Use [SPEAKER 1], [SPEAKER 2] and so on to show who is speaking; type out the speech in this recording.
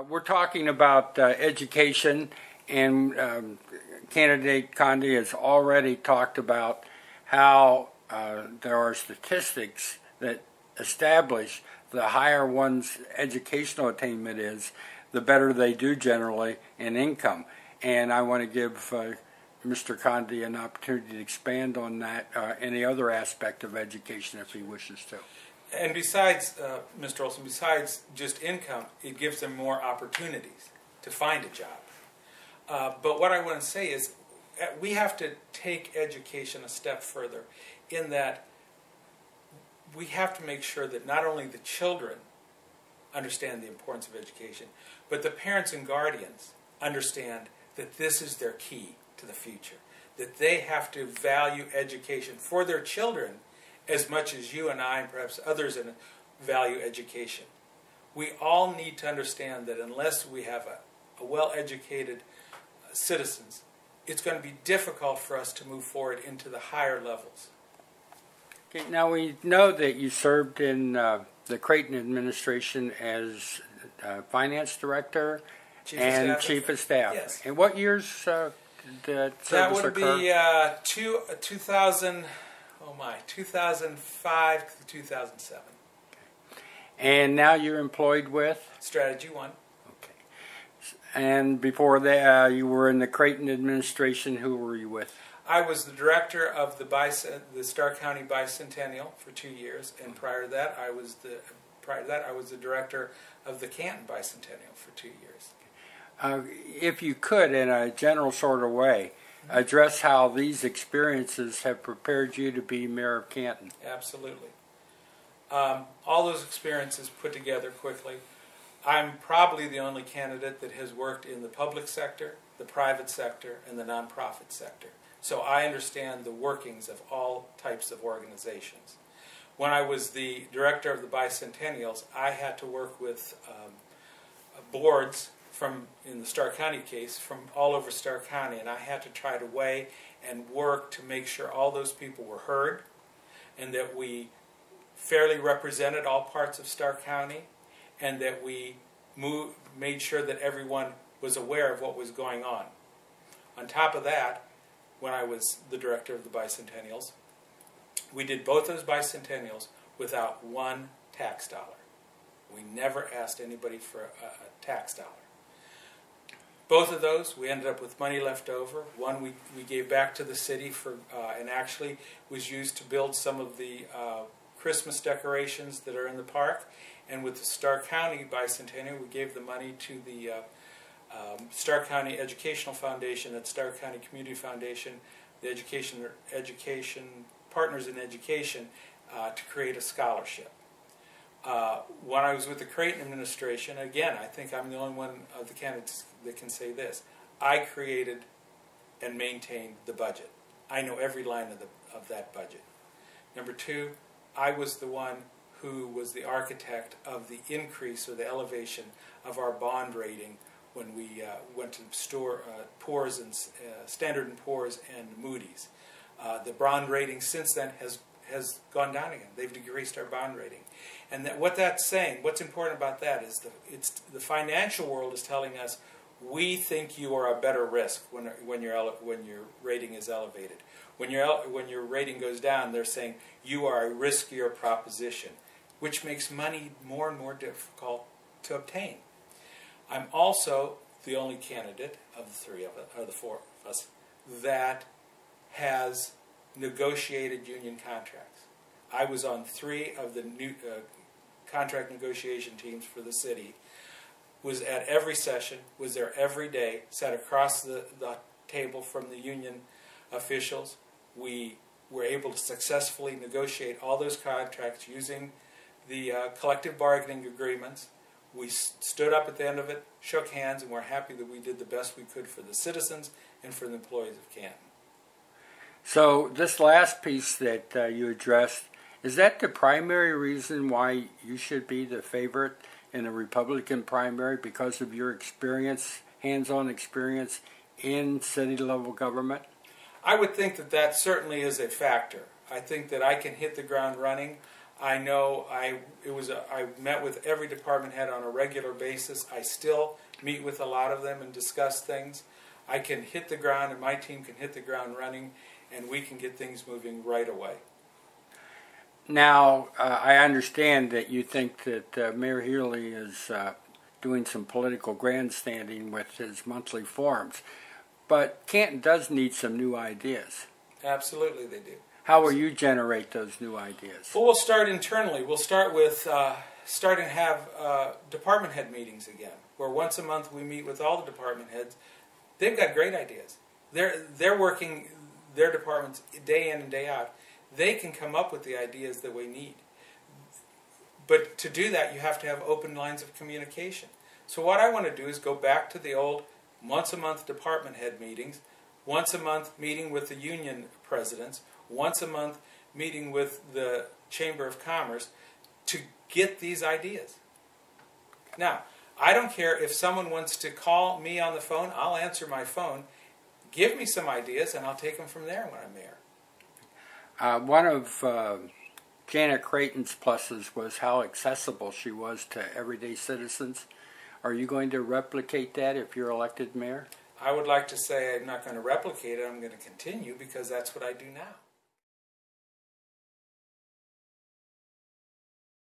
[SPEAKER 1] We're talking about education, and candidate Conde has already talked about how there are statistics that establish the higher one's educational attainment is, the better they do generally in income. And I want to give Mr. Conde an opportunity to expand on that, any other aspect of education if he wishes to.
[SPEAKER 2] And besides, Mr. Olson, besides just income, it gives them more opportunities to find a job. But what I want to say is we have to take education a step further in that we have to make sure that not only the children understand the importance of education, but the parents and guardians understand that this is their key to the future, that they have to value education for their children as much as you and I and perhaps others value education. We all need to understand that unless we have a well-educated citizens, it's going to be difficult for us to move forward into the higher levels.
[SPEAKER 1] Okay, now we know that you served in the Creighton administration as finance director and chief of staff.
[SPEAKER 2] Yes.
[SPEAKER 1] And what years did that service occur?
[SPEAKER 2] That would be 2005 to 2007.
[SPEAKER 1] Okay. And now you're employed with?
[SPEAKER 2] Strategy 1.
[SPEAKER 1] Okay. And before that, you were in the Creighton administration. Who were you with?
[SPEAKER 2] I was the director of the Starr County Bicentennial for 2 years, and prior to that, I was the director of the Canton Bicentennial for 2 years.
[SPEAKER 1] If you could, in a general sort of way, address how these experiences have prepared you to be mayor of Canton.
[SPEAKER 2] Absolutely. All those experiences put together quickly. I'm probably the only candidate that has worked in the public sector, the private sector, and the nonprofit sector. So I understand the workings of all types of organizations. When I was the director of the Bicentennials, I had to work with boards in the Starr County case, from all over Starr County, and I had to try to weigh and work to make sure all those people were heard and that we fairly represented all parts of Starr County and that we made sure that everyone was aware of what was going on. On top of that, when I was the director of the Bicentennials, we did both those Bicentennials without one tax dollar. We never asked anybody for a tax dollar. Both of those, we ended up with money left over. One we gave back to the city and actually was used to build some of the Christmas decorations that are in the park. And with the Starr County Bicentennial, we gave the money to the Starr County Educational Foundation and Starr County Community Foundation, the Education Partners in Education, to create a scholarship. When I was with the Creighton administration, again, I think I'm the only one of the candidates that can say this. I created and maintained the budget. I know every line of that budget. Number two, I was the one who was the architect of the increase or the elevation of our bond rating when we went to Poor's and Standard & Poor's and Moody's. The bond rating since then has gone down again. They've decreased our bond rating. And what that's saying, what's important about that is the financial world is telling us we think you are a better risk when your rating is elevated. When your rating goes down, they're saying you are a riskier proposition, which makes money more and more difficult to obtain. I'm also the only candidate of the three of us, or the four of us, that has negotiated union contracts. I was on 3 of the new contract negotiation teams for the city, was at every session, was there every day, sat across the table from the union officials. We were able to successfully negotiate all those contracts using the collective bargaining agreements. We stood up at the end of it, shook hands, and we're happy that we did the best we could for the citizens and for the employees of Canton.
[SPEAKER 1] So this last piece that you addressed, is that the primary reason why you should be the favorite in a Republican primary, because of your experience, hands-on experience in city-level government?
[SPEAKER 2] I would think that certainly is a factor. I think that I can hit the ground running. I know I met with every department head on a regular basis. I still meet with a lot of them and discuss things. I can hit the ground, and my team can hit the ground running, and we can get things moving right away.
[SPEAKER 1] Now, I understand that you think that Mayor Healy is doing some political grandstanding with his monthly forums, but Canton does need some new ideas.
[SPEAKER 2] Absolutely they do.
[SPEAKER 1] How will you generate those new ideas?
[SPEAKER 2] Well, we'll start internally. We'll start with starting to have department head meetings again, where once a month we meet with all the department heads. They've got great ideas. They're working their departments day in and day out. They can come up with the ideas that we need. But to do that, you have to have open lines of communication. So what I want to do is go back to the old once-a-month department head meetings, once-a-month meeting with the union presidents, once-a-month meeting with the Chamber of Commerce to get these ideas. Now, I don't care if someone wants to call me on the phone, I'll answer my phone. Give me some ideas and I'll take them from there when I'm mayor.
[SPEAKER 1] One of Janet Creighton's pluses was how accessible she was to everyday citizens. Are you going to replicate that if you're elected mayor?
[SPEAKER 2] I would like to say I'm not going to replicate it, I'm going to continue because that's what I do now.